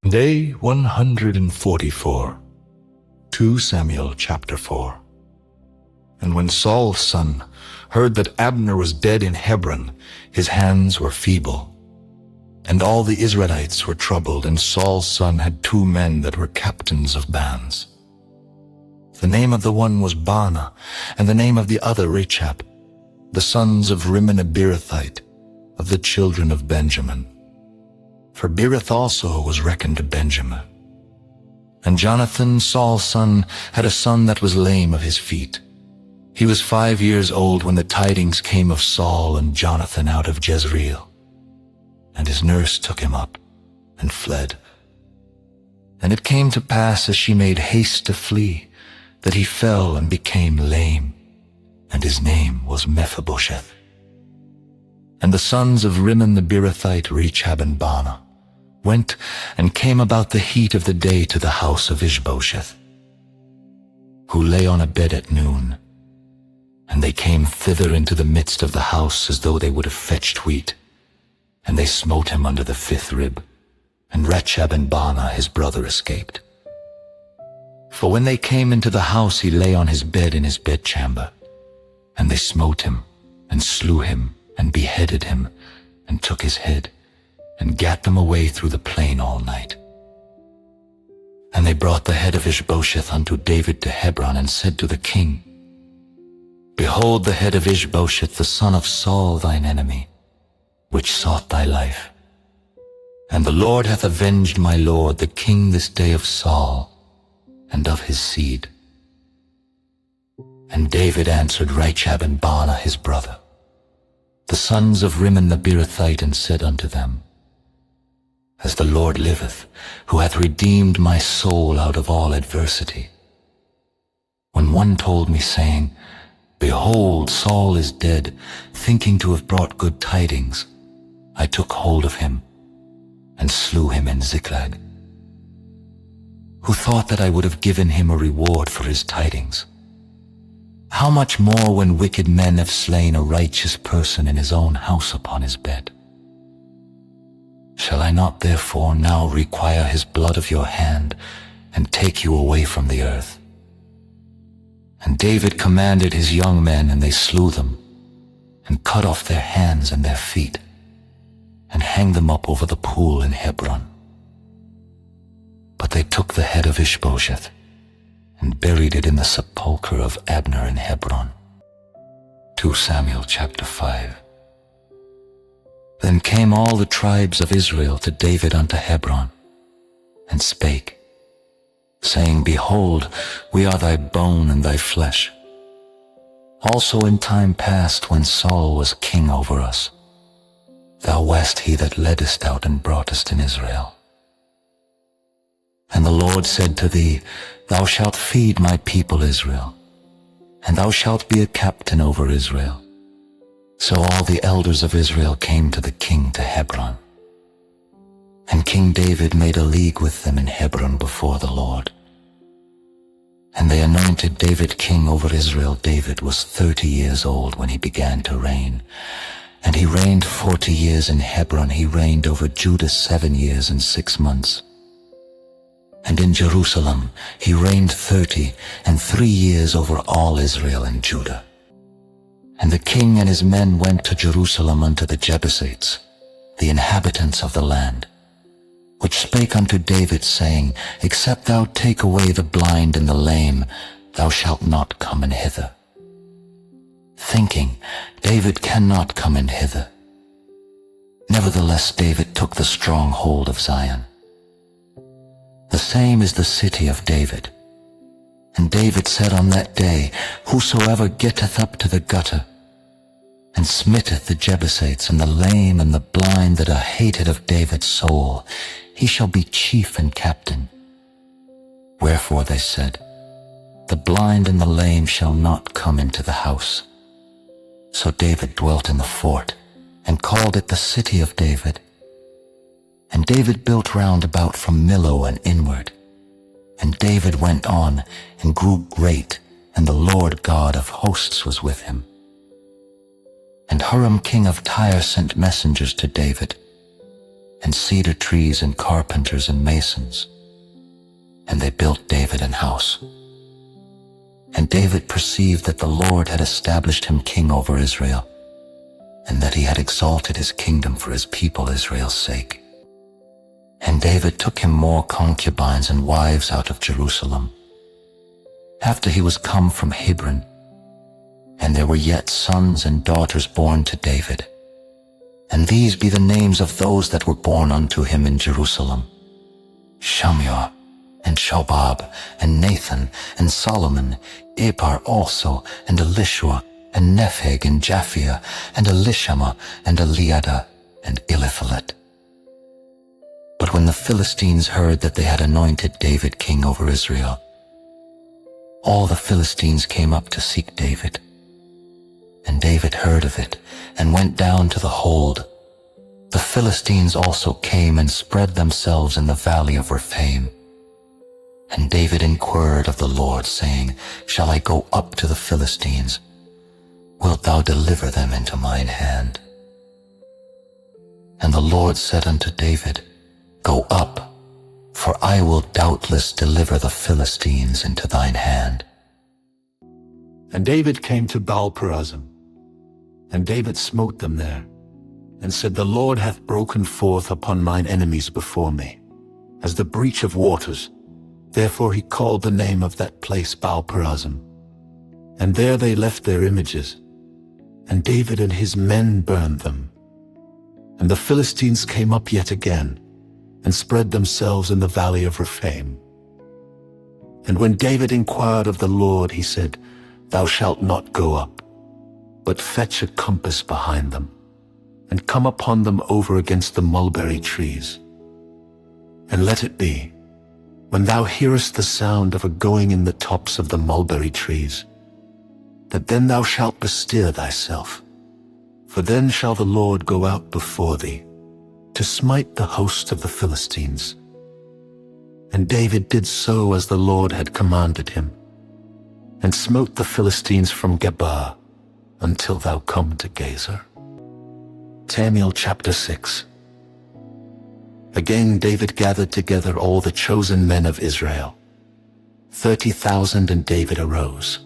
Day 144, 2 Samuel chapter 4. And when Saul's son heard that Abner was dead in Hebron, his hands were feeble. And all the Israelites were troubled, and Saul's son had 2 men that were captains of bands. The name of the one was Baanah, and the name of the other Rechab, the sons of Rimmon a Beerothite, of the children of Benjamin. For Beeroth also was reckoned to Benjamin. And Jonathan, Saul's son, had a son that was lame of his feet. He was 5 years old when the tidings came of Saul and Jonathan out of Jezreel. And his nurse took him up and fled. And it came to pass, as she made haste to flee, that he fell and became lame, and his name was Mephibosheth. And the sons of Rimmon the Beerothite, Rechab and Baanah, went and came about the heat of the day to the house of Ishbosheth, who lay on a bed at noon. And they came thither into the midst of the house, as though they would have fetched wheat. And they smote him under the 5th rib, and Rechab and Baanah his brother escaped. For when they came into the house, he lay on his bed in his bedchamber. And they smote him, and slew him, and beheaded him, and took his head, and gat them away through the plain all night. And they brought the head of Ishbosheth unto David to Hebron, and said to the king, Behold the head of Ishbosheth, the son of Saul thine enemy, which sought thy life. And the Lord hath avenged my lord the king this day of Saul, and of his seed. And David answered Rechab and Baanah his brother, the sons of Rimmon the Beerothite, and said unto them, As the Lord liveth, who hath redeemed my soul out of all adversity. When one told me, saying, Behold, Saul is dead, thinking to have brought good tidings, I took hold of him, and slew him in Ziklag. Who thought that I would have given him a reward for his tidings? How much more when wicked men have slain a righteous person in his own house upon his bed? Shall I not therefore now require his blood of your hand, and take you away from the earth? And David commanded his young men, and they slew them, and cut off their hands and their feet, and hanged them up over the pool in Hebron. But they took the head of Ishbosheth, and buried it in the sepulchre of Abner in Hebron. 2 Samuel chapter 5. Then came all the tribes of Israel to David unto Hebron, and spake, saying, Behold, we are thy bone and thy flesh. Also in time past, when Saul was king over us, thou wast he that leddest out and broughtest in Israel. And the Lord said to thee, Thou shalt feed my people Israel, and thou shalt be a captain over Israel. So all the elders of Israel came to the king to Hebron. And King David made a league with them in Hebron before the Lord. And they anointed David king over Israel. David was 30 years old when he began to reign. And he reigned 40 years in Hebron. He reigned over Judah 7 years and 6 months. And in Jerusalem he reigned 30 years over all Israel and Judah. And the king and his men went to Jerusalem unto the Jebusites, the inhabitants of the land, which spake unto David, saying, Except thou take away the blind and the lame, thou shalt not come in hither. Thinking, David cannot come in hither. Nevertheless David took the strong hold of Zion. The same is the city of David. And David said on that day, Whosoever getteth up to the gutter, and smitteth the Jebusites, and the lame and the blind that are hated of David's soul, he shall be chief and captain. Wherefore they said, The blind and the lame shall not come into the house. So David dwelt in the fort, and called it the city of David. And David built round about from Millo and inward. And David went on, and grew great, and the Lord God of hosts was with him. And Huram king of Tyre sent messengers to David, and cedar trees and carpenters and masons. And they built David an house. And David perceived that the Lord had established him king over Israel, and that he had exalted his kingdom for his people Israel's sake. And David took him more concubines and wives out of Jerusalem, after he was come from Hebron, and there were yet sons and daughters born to David. And these be the names of those that were born unto him in Jerusalem: Shammua, and Shobab, and Nathan, and Solomon, Eber also, and Elishua, and Nepheg, and Japhia, and Elishama, and Eliada, and Eliphalet. But when the Philistines heard that they had anointed David king over Israel, all the Philistines came up to seek David. And David heard of it, and went down to the hold. The Philistines also came and spread themselves in the valley of Rephaim. And David inquired of the Lord, saying, Shall I go up to the Philistines? Wilt thou deliver them into mine hand? And the Lord said unto David, Go up, for I will doubtless deliver the Philistines into thine hand. And David came to Baal-perazim, and David smote them there, and said, The Lord hath broken forth upon mine enemies before me, as the breach of waters. Therefore he called the name of that place Baal-perazim. And there they left their images, and David and his men burned them. And the Philistines came up yet again, and spread themselves in the valley of Rephaim. And when David inquired of the Lord, he said, Thou shalt not go up, but fetch a compass behind them, and come upon them over against the mulberry trees. And let it be, when thou hearest the sound of a going in the tops of the mulberry trees, that then thou shalt bestir thyself, for then shall the Lord go out before thee, to smite the host of the Philistines. And David did so as the Lord had commanded him, and smote the Philistines from Geba until thou come to Gezer. Samuel chapter 6. Again David gathered together all the chosen men of Israel, 30,000, and David arose,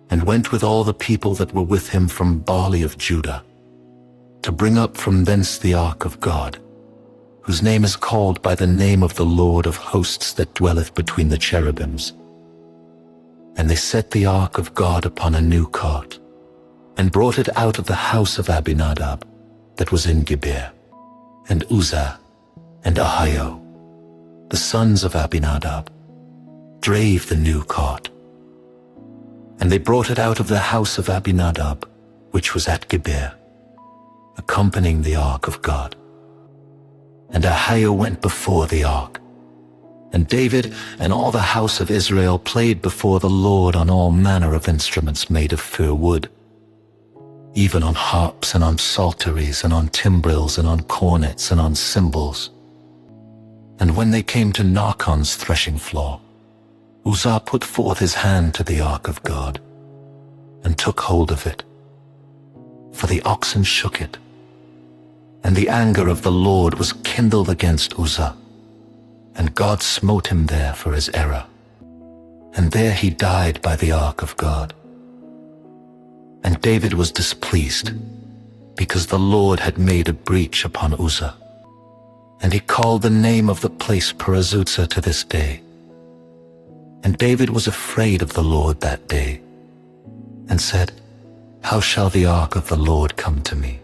and went with all the people that were with him from Barley of Judah, to bring up from thence the ark of God, whose name is called by the name of the Lord of hosts that dwelleth between the cherubims. And they set the ark of God upon a new cart, and brought it out of the house of Abinadab that was in Gibeah. And Uzzah and Ahio, the sons of Abinadab, drave the new cart. And they brought it out of the house of Abinadab, which was at Gibeah, accompanying the ark of God. And Ahio went before the ark. And David and all the house of Israel played before the Lord on all manner of instruments made of fir wood, even on harps and on psalteries and on timbrels and on cornets and on cymbals. And when they came to Nachon's threshing floor, Uzzah put forth his hand to the ark of God, and took hold of it. For the oxen shook it, and the anger of the Lord was kindled against Uzzah, and God smote him there for his error. And there he died by the ark of God. And David was displeased, because the Lord had made a breach upon Uzzah. And he called the name of the place Perazutza to this day. And David was afraid of the Lord that day, and said, How shall the ark of the Lord come to me?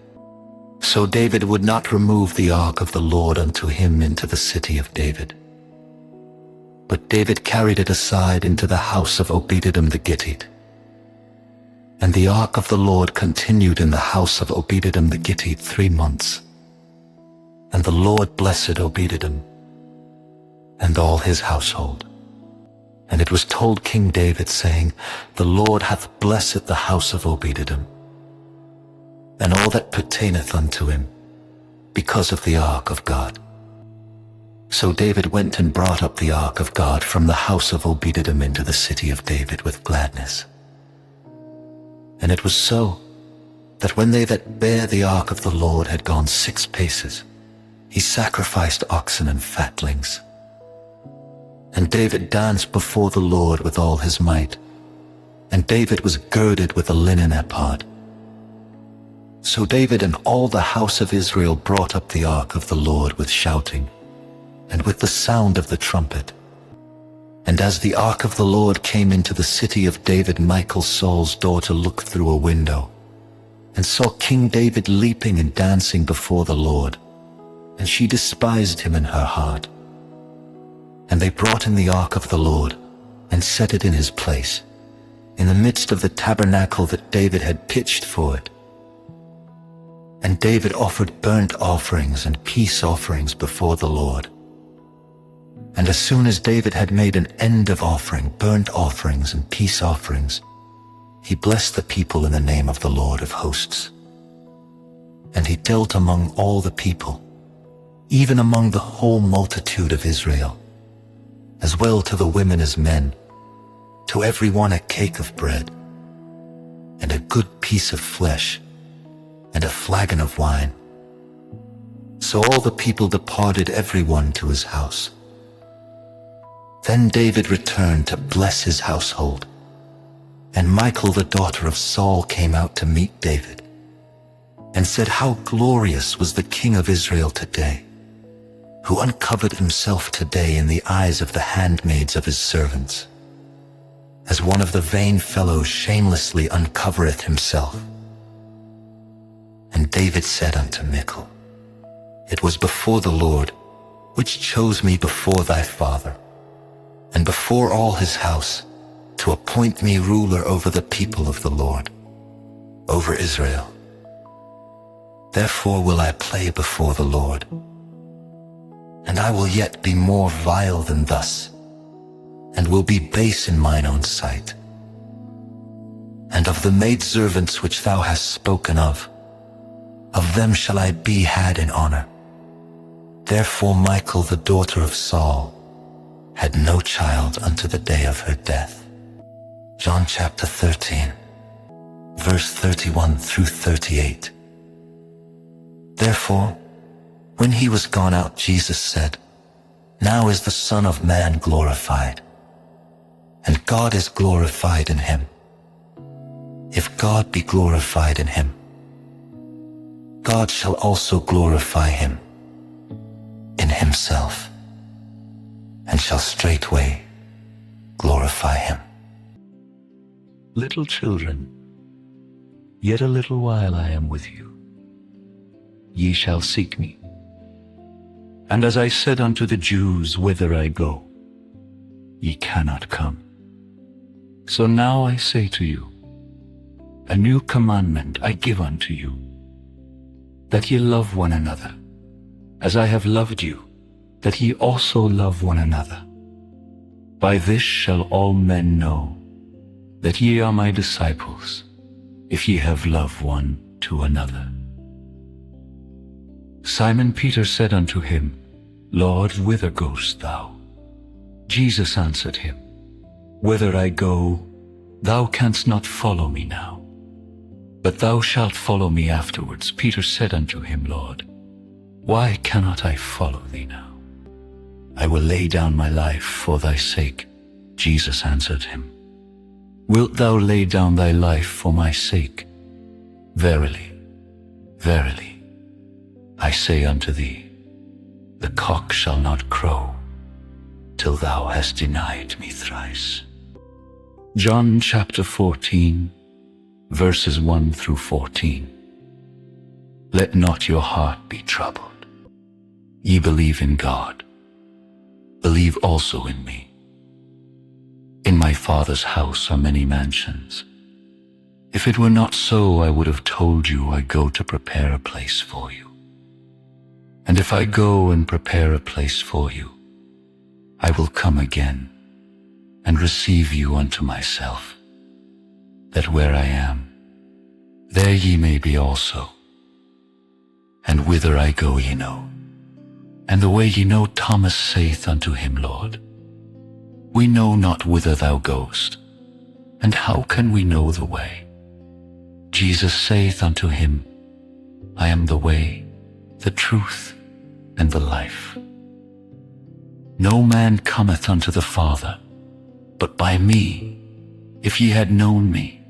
So David would not remove the ark of the Lord unto him into the city of David. But David carried it aside into the house of Obed-Edom the Gittite. And the ark of the Lord continued in the house of Obed-Edom the Gittite 3 months. And the Lord blessed Obed-Edom and all his household. And it was told King David, saying, The Lord hath blessed the house of Obed-Edom, and all that pertaineth unto him, because of the ark of God. So David went and brought up the ark of God from the house of Obed-Edom into the city of David with gladness. And it was so, that when they that bare the ark of the Lord had gone 6 paces, He sacrificed oxen and fatlings. And David danced before the Lord with all his might. And David was girded with a linen ephod. So David and all the house of Israel brought up the ark of the Lord with shouting, and with the sound of the trumpet. And as the ark of the Lord came into the city of David, Michal, Saul's daughter, looked through a window, and saw King David leaping and dancing before the Lord, and she despised him in her heart. And they brought in the ark of the Lord, and set it in his place, in the midst of the tabernacle that David had pitched for it. And David offered burnt offerings and peace offerings before the Lord. And as soon as David had made an end of offering burnt offerings and peace offerings, he blessed the people in the name of the Lord of hosts. And he dealt among all the people, even among the whole multitude of Israel, as well to the women as men, to every one a cake of bread, and a good piece of flesh, and a flagon of wine. So all the people departed, every one to his house. Then David returned to bless his household, and Michal the daughter of Saul came out to meet David, and said, "How glorious was the king of Israel today, who uncovered himself today in the eyes of the handmaids of his servants, as one of the vain fellows shamelessly uncovereth himself." And David said unto Michal, "It was before the Lord, which chose me before thy father, and before all his house, to appoint me ruler over the people of the Lord, over Israel. Therefore will I play before the Lord, and I will yet be more vile than thus, and will be base in mine own sight. And of the maidservants which thou hast spoken of them shall I be had in honor." Therefore Michal the daughter of Saul had no child unto the day of her death. John chapter 13, verse 31 through 38. Therefore, when he was gone out, Jesus said, "Now is the Son of Man glorified, and God is glorified in him. If God be glorified in him, God shall also glorify him in himself, and shall straightway glorify him." Little children, yet a little while I am with you. Ye shall seek me. And as I said unto the Jews, whither I go, ye cannot come. So now I say to you, a new commandment I give unto you, that ye love one another, as I have loved you, that ye also love one another. By this shall all men know that ye are my disciples, if ye have love one to another. Simon Peter said unto him, Lord, whither goest thou? Jesus answered him, Whither I go, thou canst not follow me now, but thou shalt follow me afterwards. Peter said unto him, Lord, why cannot I follow thee now? I will lay down my life for thy sake. Jesus answered him, Wilt thou lay down thy life for my sake? Verily, verily, I say unto thee, the cock shall not crow till thou hast denied me thrice. John chapter 14, verses 1 through 14. Let not your heart be troubled. Ye believe in God, believe also in me. In my Father's house are many mansions. If it were not so, I would have told you, I go to prepare a place for you. And if I go and prepare a place for you, I will come again and receive you unto myself, that where I am, there ye may be also. And whither I go ye know, and the way ye know. Thomas saith unto him, Lord, we know not whither thou goest, and how can we know the way? Jesus saith unto him, I am the way, the truth, and the life. No man cometh unto the Father, but by me. If ye had known me,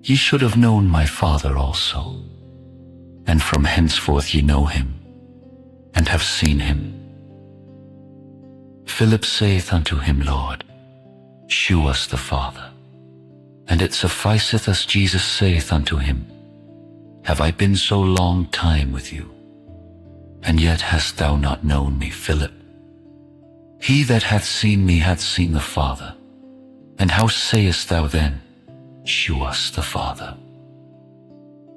ye should have known my Father also. And from henceforth ye know him, and have seen him. Philip saith unto him, Lord, shew us the Father. And it sufficeth us. Jesus saith unto him, Have I been so long time with you, and yet hast thou not known me, Philip? He that hath seen me hath seen the Father. And how sayest thou then, Shew us the Father?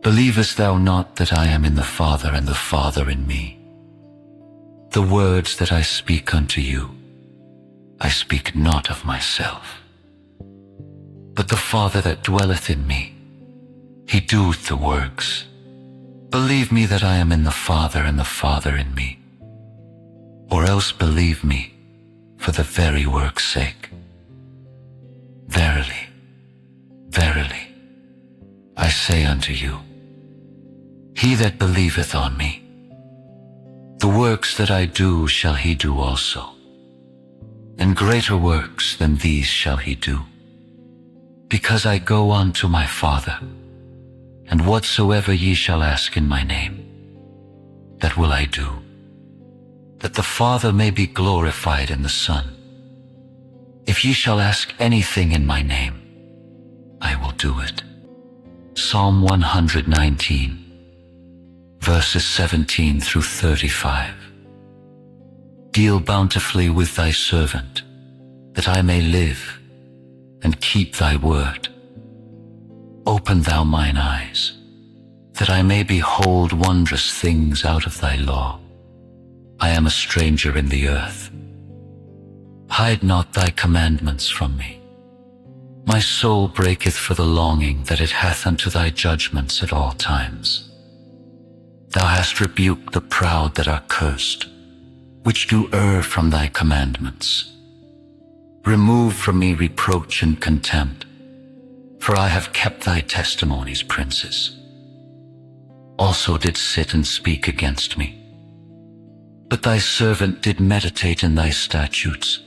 Believest thou not that I am in the Father, and the Father in me? The words that I speak unto you, I speak not of myself, but the Father that dwelleth in me, he doeth the works. Believe me that I am in the Father, and the Father in me, or else believe me for the very work's sake. Verily, verily, I say unto you, he that believeth on me, the works that I do shall he do also, and greater works than these shall he do, because I go unto my Father. And whatsoever ye shall ask in my name, that will I do, that the Father may be glorified in the Son. If ye shall ask anything in my name, I will do it. Psalm 119, verses 17 through 35. Deal bountifully with thy servant, that I may live, and keep thy word. Open thou mine eyes, that I may behold wondrous things out of thy law. I am a stranger in the earth. Hide not thy commandments from me. My soul breaketh for the longing that it hath unto thy judgments at all times. Thou hast rebuked the proud that are cursed, which do err from thy commandments. Remove from me reproach and contempt, for I have kept thy testimonies, princes. Also did sit and speak against me. But thy servant did meditate in thy statutes.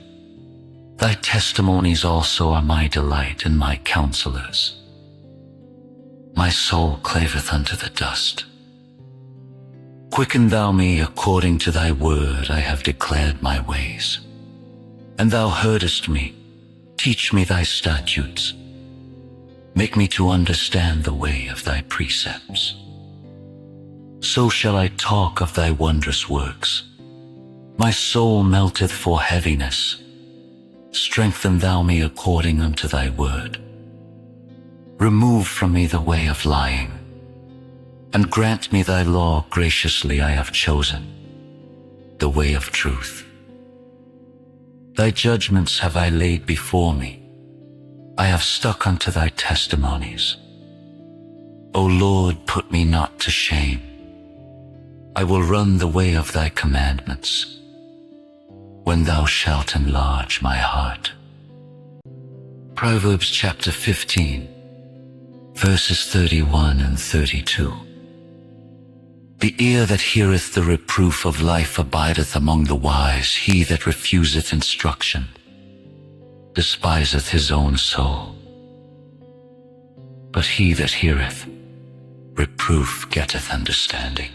Thy testimonies also are my delight, and my counselors. My soul claveth unto the dust. Quicken thou me according to thy word. I have declared my ways. And thou heardest me. Teach me thy statutes. Make me to understand the way of thy precepts. So shall I talk of thy wondrous works. My soul melteth for heaviness. Strengthen thou me according unto thy word. Remove from me the way of lying, and grant me thy law graciously. I have chosen the way of truth. Thy judgments have I laid before me. I have stuck unto thy testimonies. O Lord, put me not to shame. I will run the way of thy commandments, when thou shalt enlarge my heart. Proverbs chapter 15, verses 31 and 32. The ear that heareth the reproof of life abideth among the wise. He that refuseth instruction despiseth his own soul. But he that heareth reproof getteth understanding.